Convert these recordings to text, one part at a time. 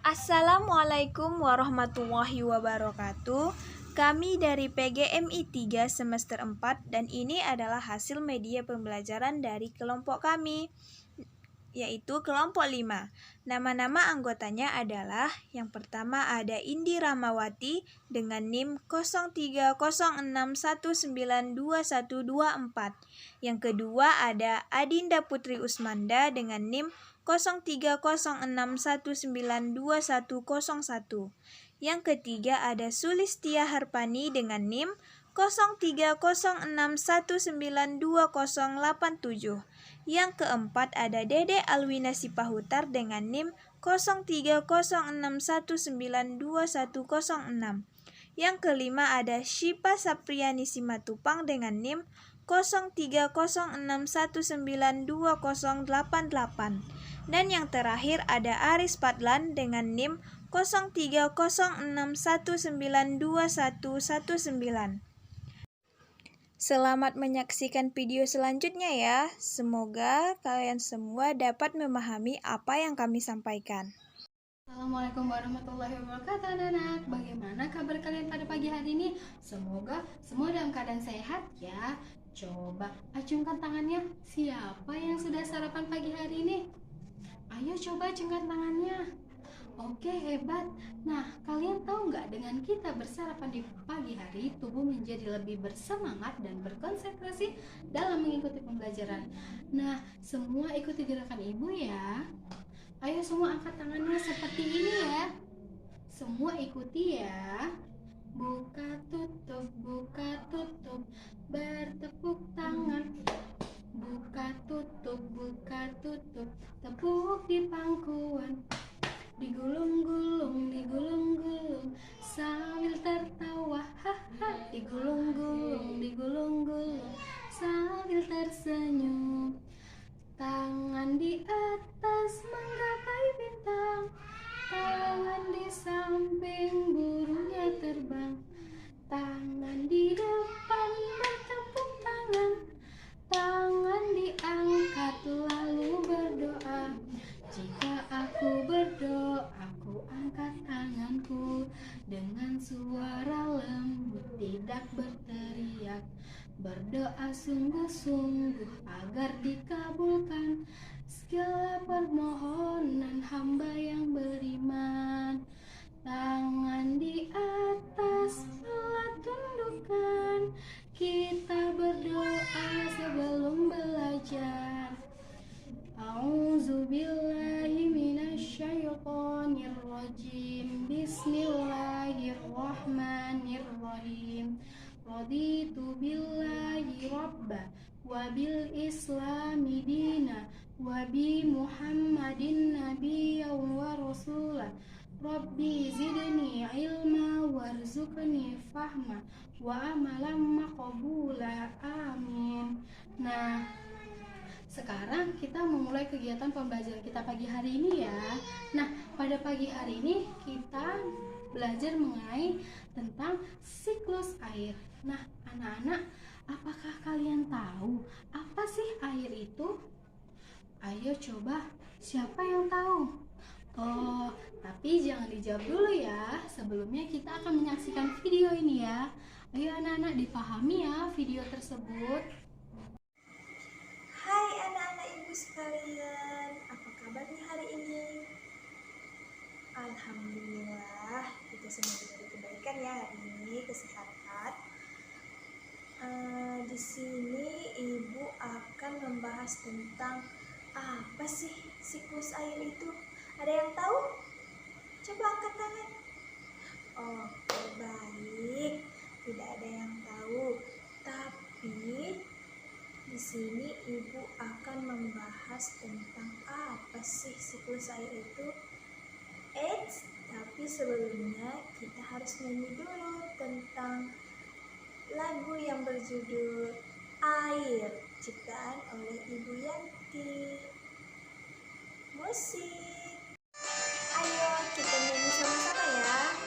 Assalamualaikum warahmatullahi wabarakatuh. Kami dari PGMI 3 semester 4 dan ini adalah hasil media pembelajaran dari kelompok kami, yaitu kelompok 5. Nama-nama anggotanya adalah yang pertama ada Indi Ramawati dengan NIM 0306192124. Yang kedua ada Adinda Putri Usmanda dengan NIM 0306192101. Yang ketiga ada Sulistia Harpani dengan NIM 0306192087. Yang keempat ada Dede Alwina Sipahutar dengan NIM 0306192106. Yang kelima ada Syifa Sapriani Simatupang dengan NIM 0306192088. Dan yang terakhir ada Aris Padlan dengan NIM 0306192119. Selamat menyaksikan video selanjutnya ya. Semoga kalian semua dapat memahami apa yang kami sampaikan. Assalamualaikum warahmatullahi wabarakatuh anak-anak. Bagaimana kabar kalian pada pagi hari ini? Semoga semua dalam keadaan sehat ya. Coba acungkan tangannya. Siapa yang sudah sarapan pagi hari ini? Ayo coba acungkan tangannya. Oke, hebat. Nah, kalian tahu nggak, dengan kita bersarapan di pagi hari, tubuh menjadi lebih bersemangat dan berkonsentrasi dalam mengikuti pembelajaran. Nah, semua ikuti gerakan ibu ya. Ayo semua angkat tangannya seperti ini ya. Semua ikuti ya. Buka tutup, bertepuk tangan. Buka tutup, tepuk di pangkuan. Digulung-gulung, sambil tertawa. Haha, digulung-gulung, sambil tersenyum. Tangan di atas menggapai bintang, tangan di samping burungnya terbang. Tangan di depan bertepuk tangan, tangan diangkat lalu berdoa. Jika aku berdoa, aku angkat tanganku dengan suara lembut, tidak berteriak. Berdoa sungguh-sungguh agar dikabulkan segala permohonan hamba yang beriman. Tangan di atas, alat tundukkan, kita berdoa sebelum belajar. A'udzubillahi minasyaitonirrajim. Bismillahirrahmanirrahim. Raditu billahi rabba wa bil islami dina wa bi muhammadin nabiyyan wa rasulah. Rabbi zidni ilma warzuqni fahma wa amalan maqbula. Amin. Nah, sekarang kita memulai kegiatan pembelajaran kita pagi hari ini ya. Nah, pada pagi hari ini kita belajar mengenai tentang siklus air. Nah, anak-anak, apakah kalian tahu apa sih air itu? Ayo coba, siapa yang tahu? Oh, tapi jangan dijawab dulu ya. Sebelumnya kita akan menyaksikan video ini ya. Ayo anak-anak, dipahami ya video tersebut. Hai anak-anak ibu sekalian, apa kabarnya hari ini? Alhamdulillah, kita semua diberi kebaikan ya hari ini, kesehatan. Di sini ibu akan membahas tentang apa sih siklus air itu? Ada yang tahu? Coba angkat tangan. Oke, baik. Tidak ada yang tahu. Tapi di sini ibu akan membahas tentang apa sih siklus air itu. Tapi sebelumnya kita harus nyanyi dulu tentang lagu yang berjudul Air, ciptaan oleh Ibu Yanti. Musik. Ayo kita nyanyi sama-sama ya.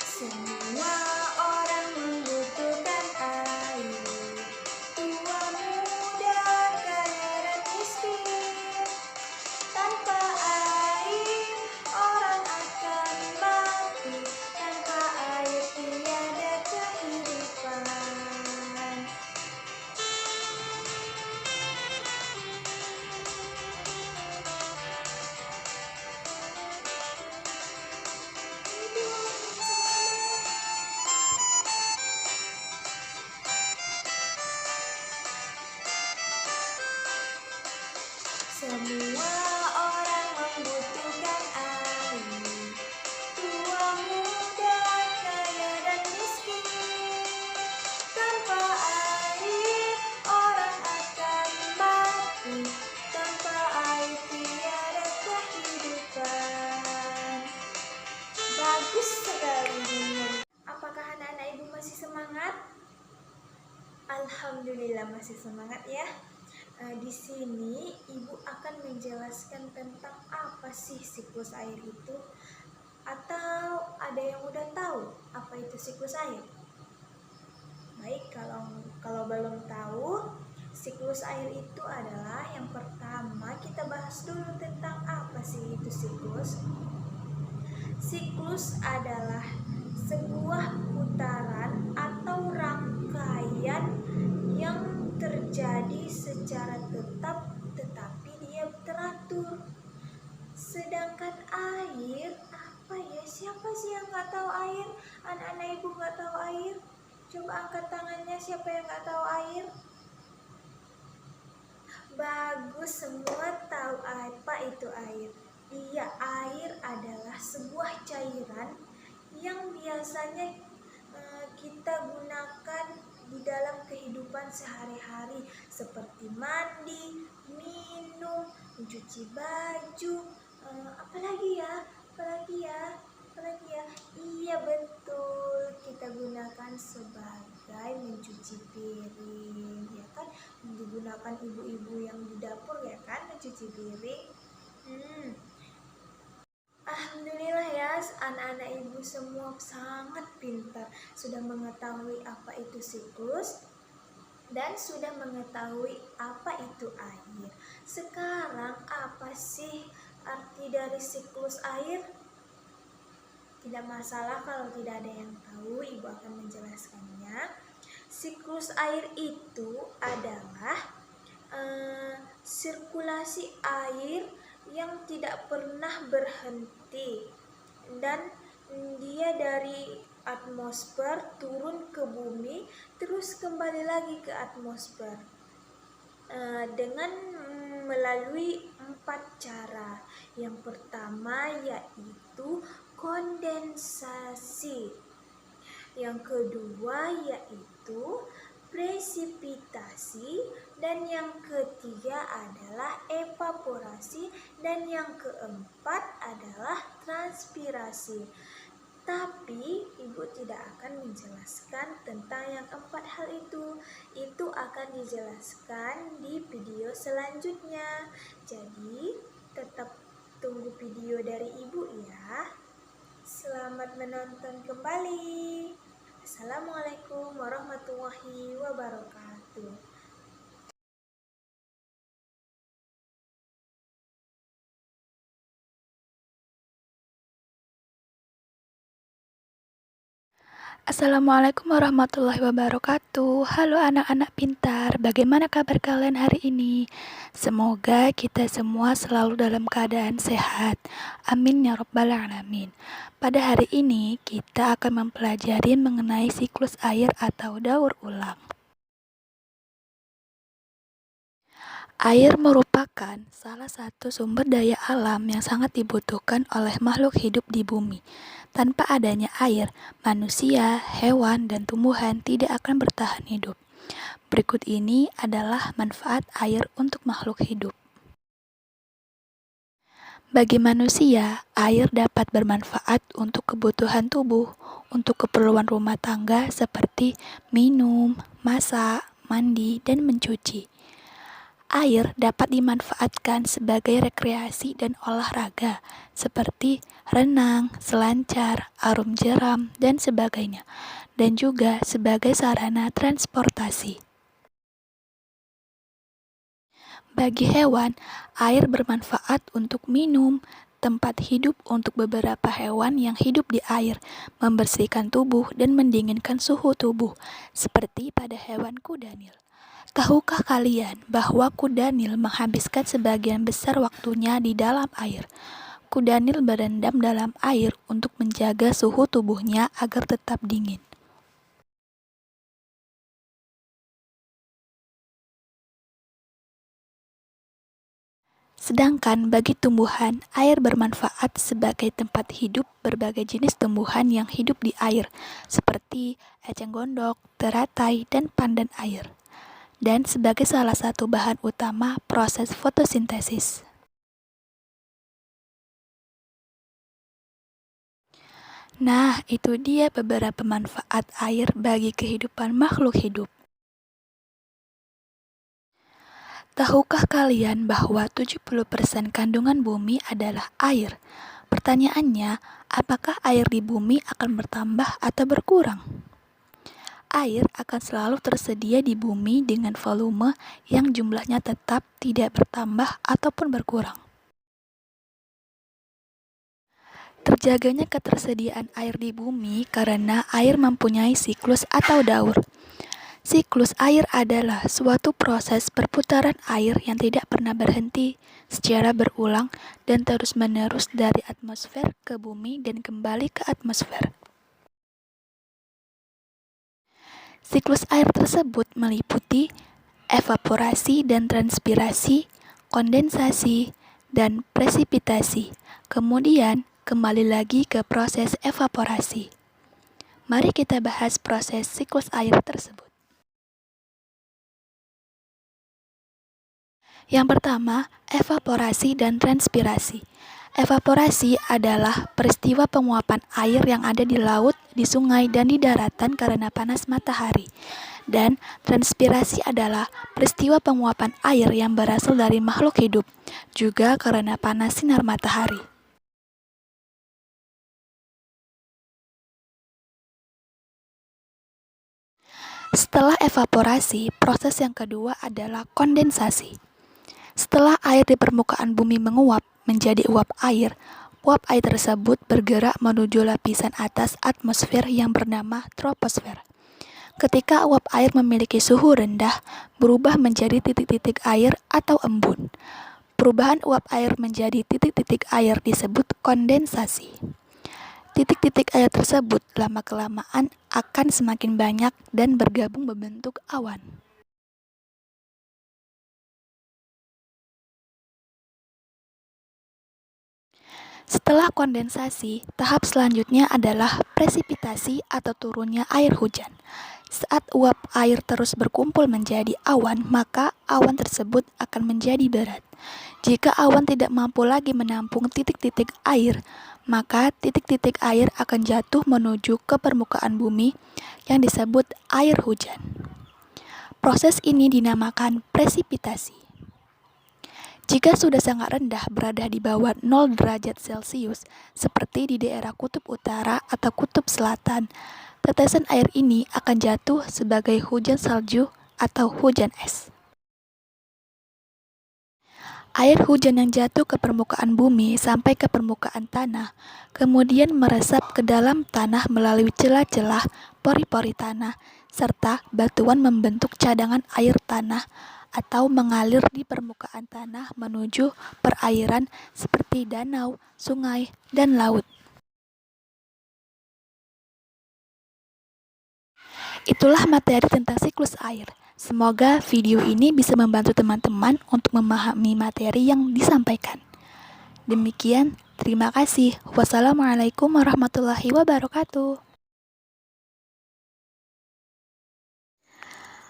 Semua orang membutuhkan air. Tua muda, kaya dan miskin. Tanpa air orang bagus sekali. Apakah anak-anak ibu masih semangat? Alhamdulillah masih semangat ya. Di sini ibu akan menjelaskan tentang apa sih siklus air itu. Atau ada yang udah tahu apa itu siklus air? Baik, kalau belum tahu, siklus air itu adalah yang pertama kita bahas dulu tentang apa sih itu siklus. Siklus adalah sebuah putaran atau rangkaian yang terjadi secara tetap tetapi dia teratur. Sedangkan air, apa ya? Siapa sih yang nggak tahu air? Anak-anak ibu nggak tahu air? Coba angkat tangannya siapa yang nggak tahu air? Bagus, semua tahu apa itu air. Iya, air adalah sebuah cairan yang biasanya kita gunakan di dalam kehidupan sehari-hari seperti mandi, minum, mencuci baju, apalagi ya? Iya betul, kita gunakan sebagai mencuci piring, ya kan? Digunakan ibu-ibu yang di dapur ya kan mencuci piring. Alhamdulillah ya, anak-anak ibu semua sangat pintar, sudah mengetahui apa itu siklus dan sudah mengetahui apa itu air. Sekarang apa sih arti dari siklus air? Tidak masalah kalau tidak ada yang tahu, ibu akan menjelaskannya. Siklus air itu adalah sirkulasi air yang tidak pernah berhenti dan dia dari atmosfer turun ke bumi terus kembali lagi ke atmosfer dengan melalui 4 cara. Yang pertama yaitu kondensasi, yang kedua yaitu presipitasi, dan yang ketiga adalah evaporasi, dan yang keempat adalah transpirasi. Tapi ibu tidak akan menjelaskan tentang yang 4 hal itu. Itu akan dijelaskan di video selanjutnya. Jadi tetap tunggu video dari ibu ya. Selamat menonton kembali. Assalamualaikum warahmatullahi wabarakatuh. Assalamualaikum warahmatullahi wabarakatuh. Halo anak-anak pintar, bagaimana kabar kalian hari ini? Semoga kita semua selalu dalam keadaan sehat. Amin ya rabbal alamin. Pada hari ini kita akan mempelajari mengenai siklus air atau daur ulang. Air merupakan salah satu sumber daya alam yang sangat dibutuhkan oleh makhluk hidup di bumi. Tanpa adanya air, manusia, hewan, dan tumbuhan tidak akan bertahan hidup. Berikut ini adalah manfaat air untuk makhluk hidup. Bagi manusia, air dapat bermanfaat untuk kebutuhan tubuh, untuk keperluan rumah tangga seperti minum, masak, mandi, dan mencuci. Air dapat dimanfaatkan sebagai rekreasi dan olahraga, seperti renang, selancar, arum jeram, dan sebagainya, dan juga sebagai sarana transportasi. Bagi hewan, air bermanfaat untuk minum, tempat hidup untuk beberapa hewan yang hidup di air, membersihkan tubuh dan mendinginkan suhu tubuh, seperti pada hewan kudanil. Tahukah kalian bahwa kudanil menghabiskan sebagian besar waktunya di dalam air? Kudanil berendam dalam air untuk menjaga suhu tubuhnya agar tetap dingin. Sedangkan bagi tumbuhan, air bermanfaat sebagai tempat hidup berbagai jenis tumbuhan yang hidup di air, seperti eceng gondok, teratai, dan pandan air, dan sebagai salah satu bahan utama proses fotosintesis. Nah, itu dia beberapa manfaat air bagi kehidupan makhluk hidup. Tahukah kalian bahwa 70% kandungan bumi adalah air? Pertanyaannya, apakah air di bumi akan bertambah atau berkurang? Air akan selalu tersedia di bumi dengan volume yang jumlahnya tetap tidak bertambah ataupun berkurang. Terjaganya ketersediaan air di bumi karena air mempunyai siklus atau daur. Siklus air adalah suatu proses perputaran air yang tidak pernah berhenti secara berulang dan terus-menerus dari atmosfer ke bumi dan kembali ke atmosfer. Siklus air tersebut meliputi evaporasi dan transpirasi, kondensasi, dan presipitasi. Kemudian, kembali lagi ke proses evaporasi. Mari kita bahas proses siklus air tersebut. Yang pertama, evaporasi dan transpirasi. Evaporasi adalah peristiwa penguapan air yang ada di laut, di sungai, dan di daratan karena panas matahari. Dan transpirasi adalah peristiwa penguapan air yang berasal dari makhluk hidup, juga karena panas sinar matahari. Setelah evaporasi, proses yang kedua adalah kondensasi. Setelah air di permukaan bumi menguap menjadi uap air tersebut bergerak menuju lapisan atas atmosfer yang bernama troposfer. Ketika uap air memiliki suhu rendah, berubah menjadi titik-titik air atau embun. Perubahan uap air menjadi titik-titik air disebut kondensasi. Titik-titik air tersebut lama-kelamaan akan semakin banyak dan bergabung membentuk awan. Setelah kondensasi, tahap selanjutnya adalah presipitasi atau turunnya air hujan. Saat uap air terus berkumpul menjadi awan, maka awan tersebut akan menjadi berat. Jika awan tidak mampu lagi menampung titik-titik air, maka titik-titik air akan jatuh menuju ke permukaan bumi yang disebut air hujan. Proses ini dinamakan presipitasi. Jika sudah sangat rendah berada di bawah 0 derajat Celcius, seperti di daerah kutub utara atau kutub selatan, tetesan air ini akan jatuh sebagai hujan salju atau hujan es. Air hujan yang jatuh ke permukaan bumi sampai ke permukaan tanah, kemudian meresap ke dalam tanah melalui celah-celah pori-pori tanah, serta batuan membentuk cadangan air tanah atau mengalir di permukaan tanah menuju perairan seperti danau, sungai, dan laut. Itulah materi tentang siklus air. Semoga video ini bisa membantu teman-teman untuk memahami materi yang disampaikan. Demikian, terima kasih. Wassalamualaikum warahmatullahi wabarakatuh.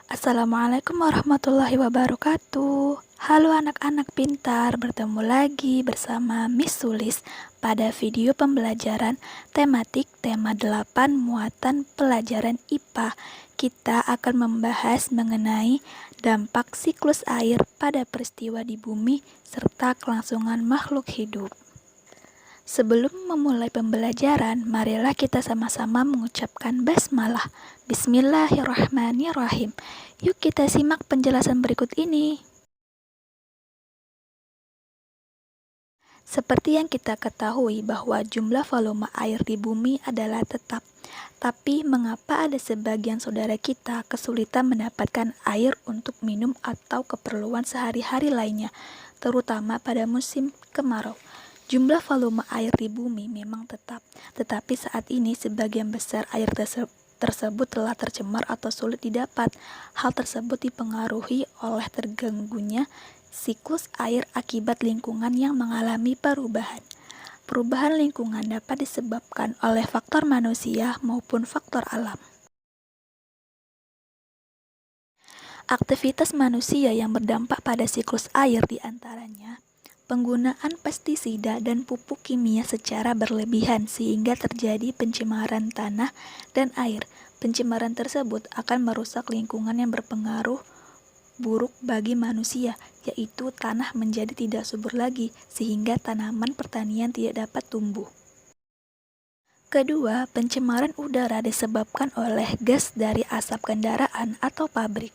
Assalamualaikum warahmatullahi wabarakatuh. Halo anak-anak pintar, bertemu lagi bersama Miss Sulis pada video pembelajaran tematik tema 8 muatan pelajaran IPA. Kita akan membahas mengenai dampak siklus air pada peristiwa di bumi serta kelangsungan makhluk hidup. Sebelum memulai pembelajaran, marilah kita sama-sama mengucapkan basmalah. Bismillahirrahmanirrahim. Yuk kita simak penjelasan berikut ini. Seperti yang kita ketahui bahwa jumlah volume air di bumi adalah tetap. Tapi mengapa ada sebagian saudara kita kesulitan mendapatkan air untuk minum atau keperluan sehari-hari lainnya, terutama pada musim kemarau? Jumlah volume air di bumi memang tetap, tetapi saat ini sebagian besar air tersebut telah tercemar atau sulit didapat. Hal tersebut dipengaruhi oleh terganggunya siklus air akibat lingkungan yang mengalami perubahan. Perubahan lingkungan dapat disebabkan oleh faktor manusia maupun faktor alam. Aktivitas manusia yang berdampak pada siklus air diantaranya penggunaan pestisida dan pupuk kimia secara berlebihan sehingga terjadi pencemaran tanah dan air. Pencemaran tersebut akan merusak lingkungan yang berpengaruh buruk bagi manusia, yaitu tanah menjadi tidak subur lagi sehingga tanaman pertanian tidak dapat tumbuh. Kedua, pencemaran udara disebabkan oleh gas dari asap kendaraan atau pabrik.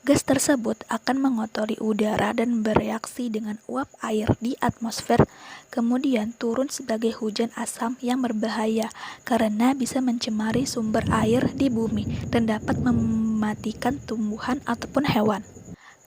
Gas tersebut akan mengotori udara dan bereaksi dengan uap air di atmosfer, kemudian turun sebagai hujan asam yang berbahaya karena bisa mencemari sumber air di bumi dan dapat mematikan tumbuhan ataupun hewan.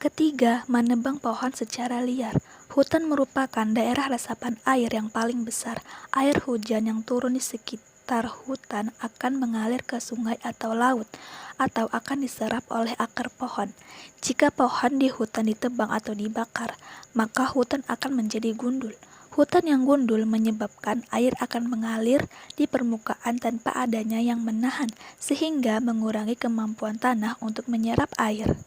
Ketiga, menebang pohon secara liar. Hutan merupakan daerah resapan air yang paling besar. Air hujan yang turun di sekitar hutan akan mengalir ke sungai atau laut, atau akan diserap oleh akar pohon. Jika pohon di hutan ditebang atau dibakar, maka hutan akan menjadi gundul. Hutan yang gundul menyebabkan air akan mengalir di permukaan tanpa adanya yang menahan, sehingga mengurangi kemampuan tanah untuk menyerap air.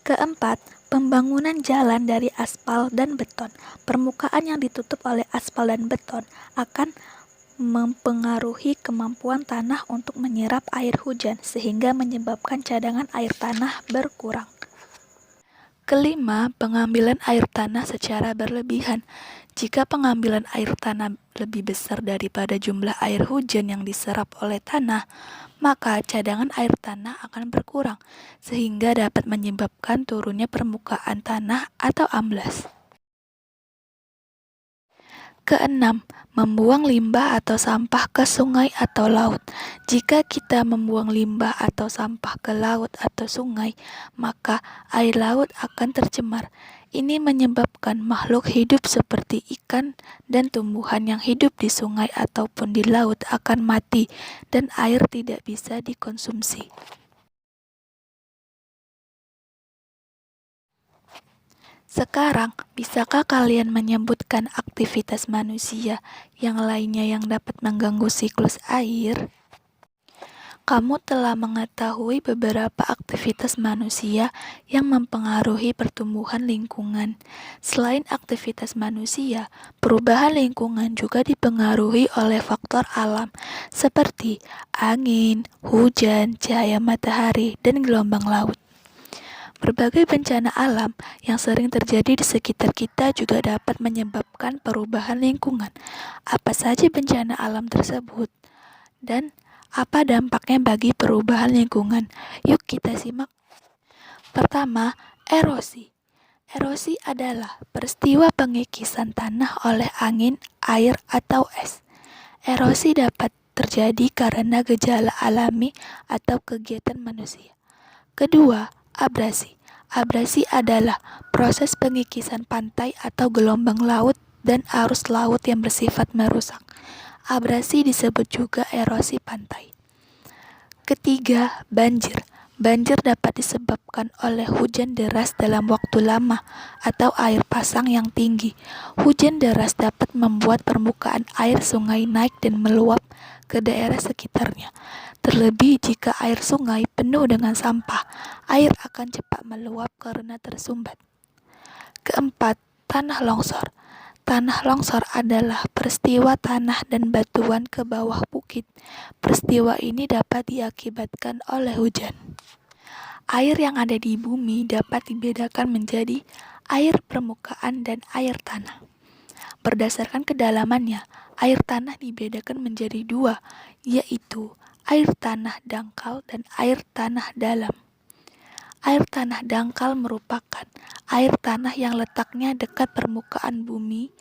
Keempat, pembangunan jalan dari aspal dan beton. Permukaan yang ditutup oleh aspal dan beton akan mempengaruhi kemampuan tanah untuk menyerap air hujan sehingga menyebabkan cadangan air tanah berkurang. Kelima, pengambilan air tanah secara berlebihan. Jika pengambilan air tanah lebih besar daripada jumlah air hujan yang diserap oleh tanah, maka cadangan air tanah akan berkurang, sehingga dapat menyebabkan turunnya permukaan tanah atau amblas. Keenam, membuang limbah atau sampah ke sungai atau laut. Jika kita membuang limbah atau sampah ke laut atau sungai, maka air laut akan tercemar. Ini menyebabkan makhluk hidup seperti ikan dan tumbuhan yang hidup di sungai ataupun di laut akan mati dan air tidak bisa dikonsumsi. Sekarang, bisakah kalian menyebutkan aktivitas manusia yang lainnya yang dapat mengganggu siklus air? Kamu telah mengetahui beberapa aktivitas manusia yang mempengaruhi pertumbuhan lingkungan. Selain aktivitas manusia, perubahan lingkungan juga dipengaruhi oleh faktor alam seperti angin, hujan, cahaya matahari, dan gelombang laut. Berbagai bencana alam yang sering terjadi di sekitar kita juga dapat menyebabkan perubahan lingkungan. Apa saja bencana alam tersebut? Dan apa dampaknya bagi perubahan lingkungan? Yuk kita simak. Pertama, erosi. Erosi adalah peristiwa pengikisan tanah oleh angin, air, atau es. Erosi dapat terjadi karena gejala alami atau kegiatan manusia. Kedua, abrasi. Abrasi adalah proses pengikisan pantai atau gelombang laut dan arus laut yang bersifat merusak. Abrasi disebut juga erosi pantai. Ketiga, banjir. Banjir dapat disebabkan oleh hujan deras dalam waktu lama atau air pasang yang tinggi. Hujan deras dapat membuat permukaan air sungai naik dan meluap ke daerah sekitarnya. Terlebih jika air sungai penuh dengan sampah, air akan cepat meluap karena tersumbat. Keempat, tanah longsor. Tanah longsor adalah peristiwa tanah dan batuan ke bawah bukit. Peristiwa ini dapat diakibatkan oleh hujan. Air yang ada di bumi dapat dibedakan menjadi air permukaan dan air tanah. Berdasarkan kedalamannya, air tanah dibedakan menjadi dua, yaitu air tanah dangkal dan air tanah dalam. Air tanah dangkal merupakan air tanah yang letaknya dekat permukaan bumi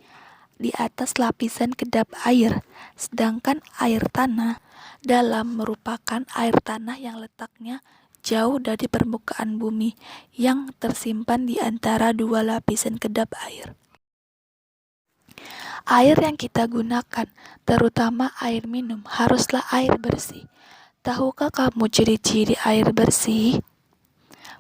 di atas lapisan kedap air, sedangkan air tanah dalam merupakan air tanah yang letaknya jauh dari permukaan bumi yang tersimpan di antara dua lapisan kedap air. Air yang kita gunakan, terutama air minum, haruslah air bersih. Tahukah kamu ciri-ciri air bersih?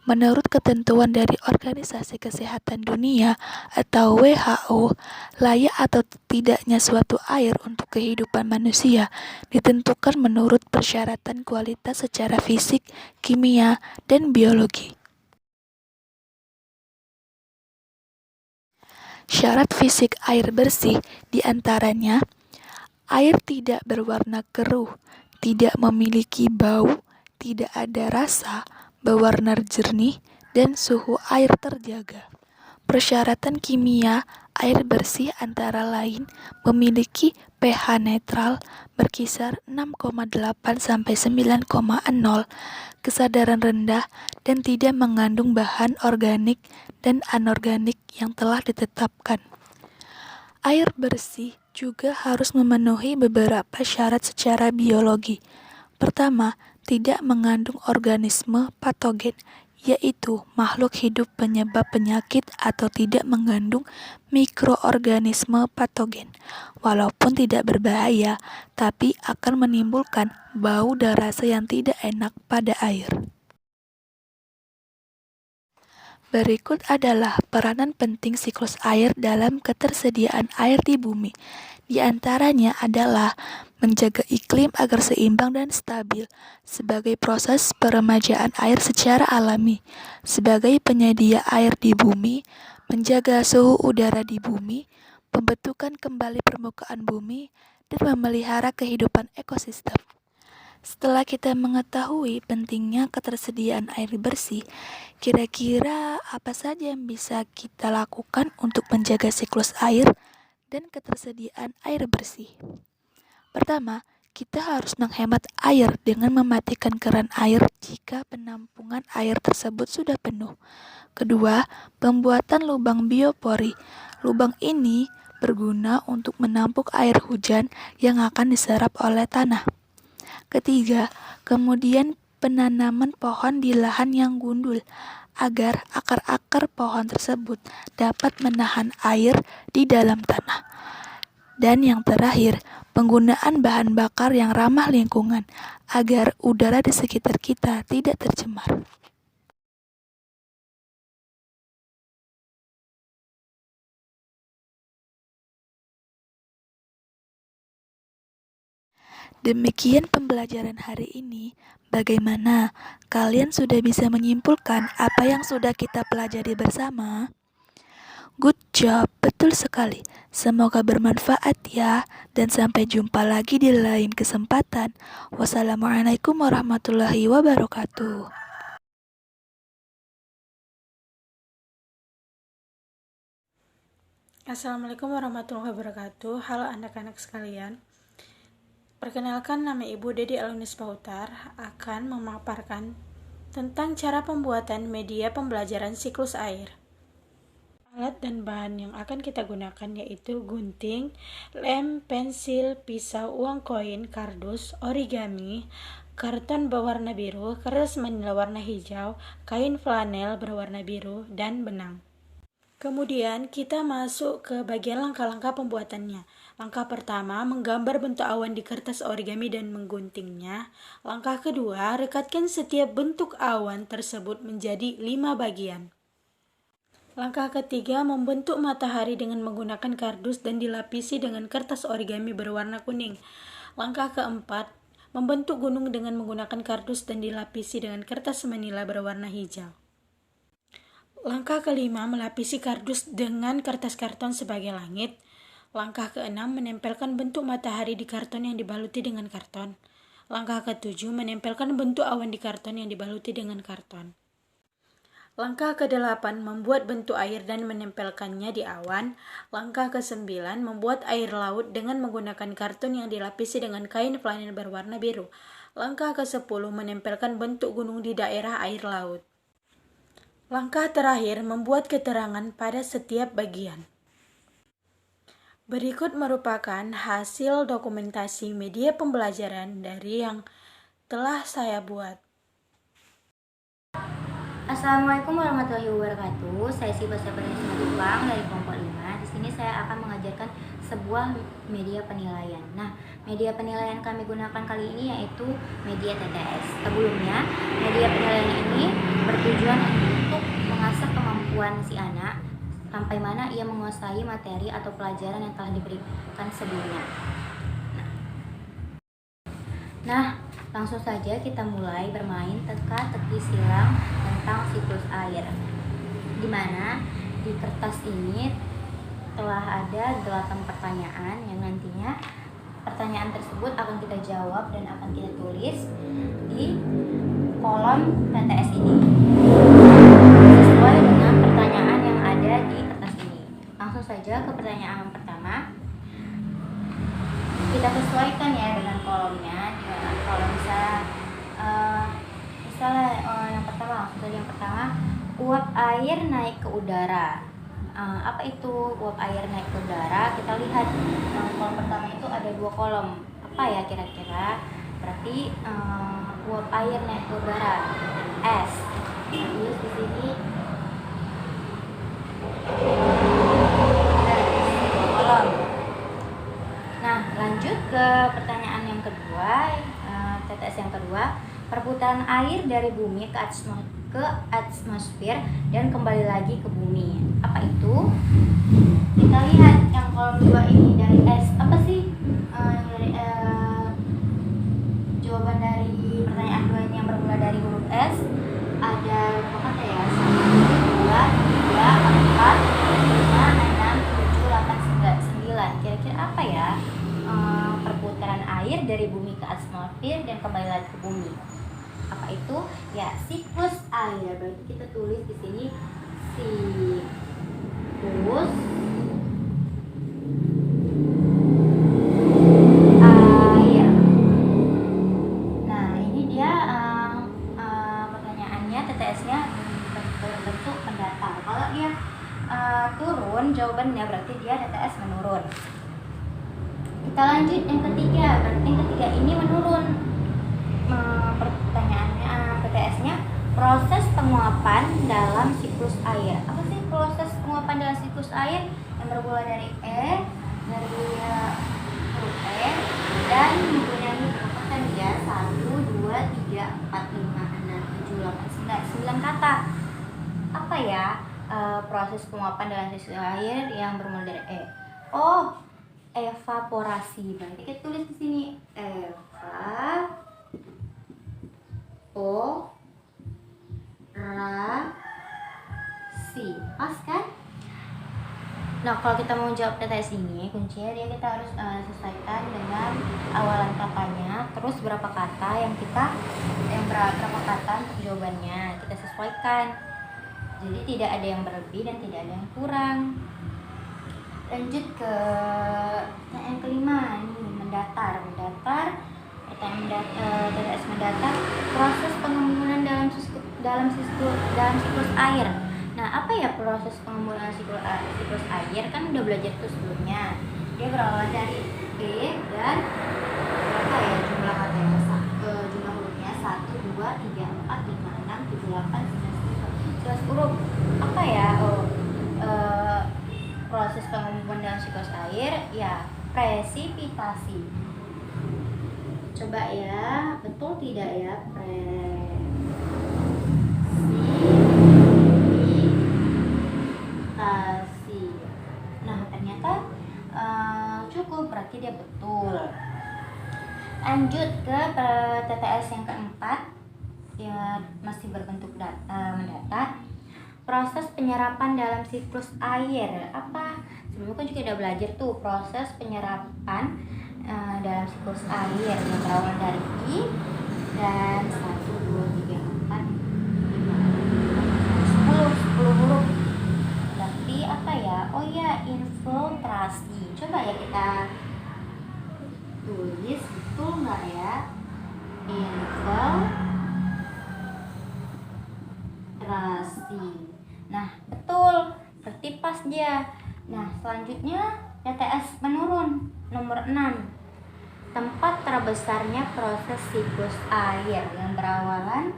Menurut ketentuan dari Organisasi Kesehatan Dunia atau WHO, layak atau tidaknya suatu air untuk kehidupan manusia ditentukan menurut persyaratan kualitas secara fisik, kimia, dan biologi. Syarat fisik air bersih diantaranya air tidak berwarna keruh, tidak memiliki bau, tidak ada rasa, berwarna jernih, dan suhu air terjaga. Persyaratan kimia air bersih antara lain memiliki pH netral berkisar 6,8 sampai 9,0, kesadaran rendah, dan tidak mengandung bahan organik dan anorganik yang telah ditetapkan. Air bersih juga harus memenuhi beberapa syarat secara biologi. Pertama, tidak mengandung organisme patogen, yaitu makhluk hidup penyebab penyakit atau tidak mengandung mikroorganisme patogen. Walaupun tidak berbahaya, tapi akan menimbulkan bau dan rasa yang tidak enak pada air. Berikut adalah peranan penting siklus air dalam ketersediaan air di bumi. Di antaranya adalah menjaga iklim agar seimbang dan stabil, sebagai proses peremajaan air secara alami, sebagai penyedia air di bumi, menjaga suhu udara di bumi, pembentukan kembali permukaan bumi, dan memelihara kehidupan ekosistem. Setelah kita mengetahui pentingnya ketersediaan air bersih, kira-kira apa saja yang bisa kita lakukan untuk menjaga siklus air dan ketersediaan air bersih? Pertama, kita harus menghemat air dengan mematikan keran air jika penampungan air tersebut sudah penuh. Kedua, pembuatan lubang biopori. Lubang ini berguna untuk menampung air hujan yang akan diserap oleh tanah. Ketiga, kemudian penanaman pohon di lahan yang gundul agar akar-akar pohon tersebut dapat menahan air di dalam tanah. Dan yang terakhir, penggunaan bahan bakar yang ramah lingkungan agar udara di sekitar kita tidak tercemar. Demikian pembelajaran hari ini. Bagaimana? Kalian sudah bisa menyimpulkan apa yang sudah kita pelajari bersama? Good job, betul sekali. Semoga bermanfaat ya. Dan sampai jumpa lagi di lain kesempatan. Wassalamualaikum warahmatullahi wabarakatuh. Assalamualaikum warahmatullahi wabarakatuh. Halo anak-anak sekalian. Perkenalkan, nama Ibu Dedi Alunis Pautar akan memaparkan tentang cara pembuatan media pembelajaran siklus air. Alat dan bahan yang akan kita gunakan yaitu gunting, lem, pensil, pisau, uang koin, kardus, origami, karton berwarna biru, kertas manila warna hijau, kain flanel berwarna biru, dan benang. Kemudian kita masuk ke bagian langkah-langkah pembuatannya. Langkah pertama, menggambar bentuk awan di kertas origami dan mengguntingnya. Langkah kedua, rekatkan setiap bentuk awan tersebut menjadi 5 bagian. Langkah ketiga, membentuk matahari dengan menggunakan kardus dan dilapisi dengan kertas origami berwarna kuning. Langkah keempat, membentuk gunung dengan menggunakan kardus dan dilapisi dengan kertas manila berwarna hijau. Langkah kelima, melapisi kardus dengan kertas karton sebagai langit. Langkah keenam, menempelkan bentuk matahari di karton yang dibaluti dengan karton. Langkah ketujuh, menempelkan bentuk awan di karton yang dibaluti dengan karton. Langkah kedelapan, membuat bentuk air dan menempelkannya di awan. Langkah kesembilan, membuat air laut dengan menggunakan karton yang dilapisi dengan kain flanel berwarna biru. Langkah ke-10, menempelkan bentuk gunung di daerah air laut. Langkah terakhir, membuat keterangan pada setiap bagian. Berikut merupakan hasil dokumentasi media pembelajaran dari yang telah saya buat. Assalamualaikum warahmatullahi wabarakatuh. Saya Siva Septiania Simatupang dari kelompok 5. Di sini saya akan mengajarkan sebuah media penilaian. Nah, media penilaian kami gunakan kali ini yaitu media TTS. Sebelumnya, media penilaian ini bertujuan untuk mengasah kemampuan si anak sampai mana ia menguasai materi atau pelajaran yang telah diberikan sebelumnya. Nah, langsung saja kita mulai bermain teka-teki silang tentang siklus air. Di mana di kertas ini telah ada 8 pertanyaan yang nantinya pertanyaan tersebut akan kita jawab dan akan kita tulis di kolom TTS ini sesuai dengan pertanyaan yang ada di kertas ini. Langsung saja ke pertanyaan pertama. Kita sesuaikan ya dengan kolomnya. Kalau misalnya yang pertama, langsung saja yang pertama, uap air naik ke udara. Apa itu uap air naik ke udara? Kita lihat kolom pertama itu ada 2 kolom. Apa ya kira-kira? Berarti uap air naik ke udara, S. Terus di sini kolom. Nah, lanjut ke pertanyaan yang kedua, TTS yang kedua, perputaran air dari bumi ke atmosfer dan kembali lagi ke bumi. Apa itu? Kita lihat yang kolom 2 ini dari S. Apa sih jawaban dari pertanyaan 2 ini yang bermula dari huruf S? Ada berapa kata ya? 1, 2, 3, 4, 5, 6, 7, 8, 9. Kira-kira apa ya? Perputaran air dari bumi ke atmosfer dan kembali lagi ke bumi. Apa itu? Ya, siklus air. Berarti kita tulis di sini siklus air. Nah, ini dia pertanyaannya, TTS-nya berbentuk pendatar. Kalau dia turun jawabannya berarti dia TTS menurun. Kita lanjut yang ketiga. Berarti yang ketiga ini menurun. Pertanyaannya TTS-nya proses penguapan dalam siklus air. Apa sih proses penguapan dalam siklus air? Yang bermula dari dari huruf dan mempunyai berapa kan ya? 1, 2, 3, 4, 5, 6, 7, 8, 9 kata. Apa ya proses penguapan dalam siklus air yang bermula dari Oh, evaporasi. Berarti kita tulis di sini evaporasi. Pas kan? Nah, kalau kita mau jawab TTS ini, kuncinya dia kita harus sesuaikan dengan awalan katanya, terus berapa kata berapa kata untuk jawabannya kita sesuaikan. Jadi tidak ada yang berlebih dan tidak ada yang kurang. Lanjut ke yang kelima, ini mendatar. Pertanyaan TTS mendatar, proses pengembunan dalam siklus air. Nah, apa ya proses pengembunan siklus air? Kan udah belajar itu sebelumnya. Dia berawal dari dan berapa ya jumlah katanya? Jumlah hurufnya 1, 2, 3, 4, 5, 6, 7, 8, 9, 11 huruf. Apa ya? Proses pengembunan dalam siklus air ya presipitasi. Coba ya, betul tidak ya presipitasi? Nah, ternyata cukup, berarti dia betul. Lanjut ke TTS yang keempat, ya masih berbentuk mendatar. Proses penyerapan dalam siklus air. Apa? Sebelumnya kan juga udah belajar tuh proses penyerapan dalam siklus air yang berawal dari I dan 1, 2, 3, 4, 5, 10 huruf. Berarti apa ya? Oh ya, infiltrasi. Coba ya kita tulis, betul nggak ya? Infiltrasi. Nah, betul. Berarti pas dia. Nah, selanjutnya TTS menurun. Nomor 6. Tempat terbesarnya proses siklus air yang berawalan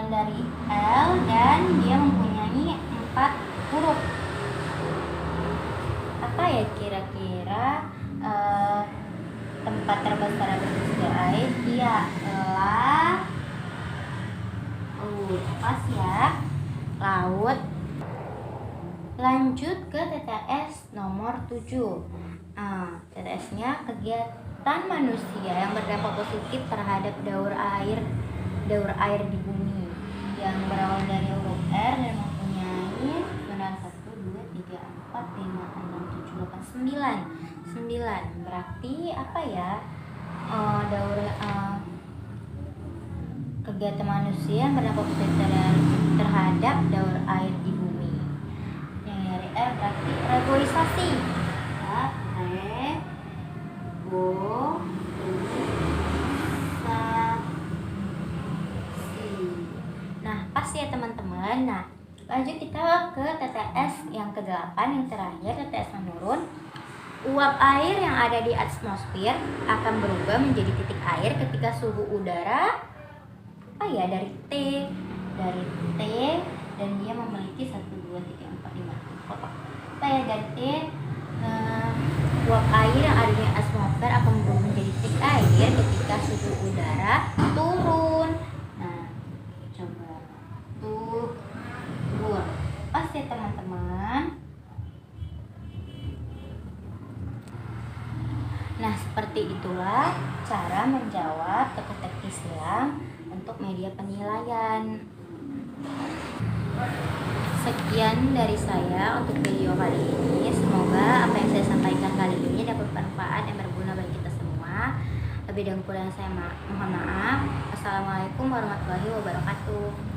dari L dan dia mempunyai 4 huruf. Apa ya kira-kira tempat terbesar siklus air? Dia pas ya, laut. Lanjut ke TTS nomor 7. TTS-nya kegiatan manusia yang berdampak positif terhadap daur air di bumi. Ya, yang berawal dari huruf R dan mempunyai susunan 1, 2, 3, 4, 5, 6, 7, 8, 9. Berarti apa ya? Daur kegiatan manusia yang berdampak terhadap daur air di bumi. Yang dari R berarti reboisasi. Ya, Nah, pas ya teman-teman. Nah, lanjut kita ke TTS yang ke-8 yang terakhir, TTS menurun. Uap air yang ada di atmosfer akan berubah menjadi titik air ketika suhu udara dari T dan dia memiliki 1, 2, 3, 4, 5 kotak. Dari T uap air yang ada di atmosfer akan berubah menjadi titik air ketika suhu udara turun. Nah, coba turun. Pas ya teman-teman. Nah, seperti itulah cara menjawab teka-teki silang untuk media penilaian. Sekian dari saya untuk video kali ini. Semoga apa yang saya sampaikan kali ini dapat bermanfaat dan berguna bagi kita semua. Lebih dan kurang saya mohon maaf. Wassalamualaikum warahmatullahi wabarakatuh.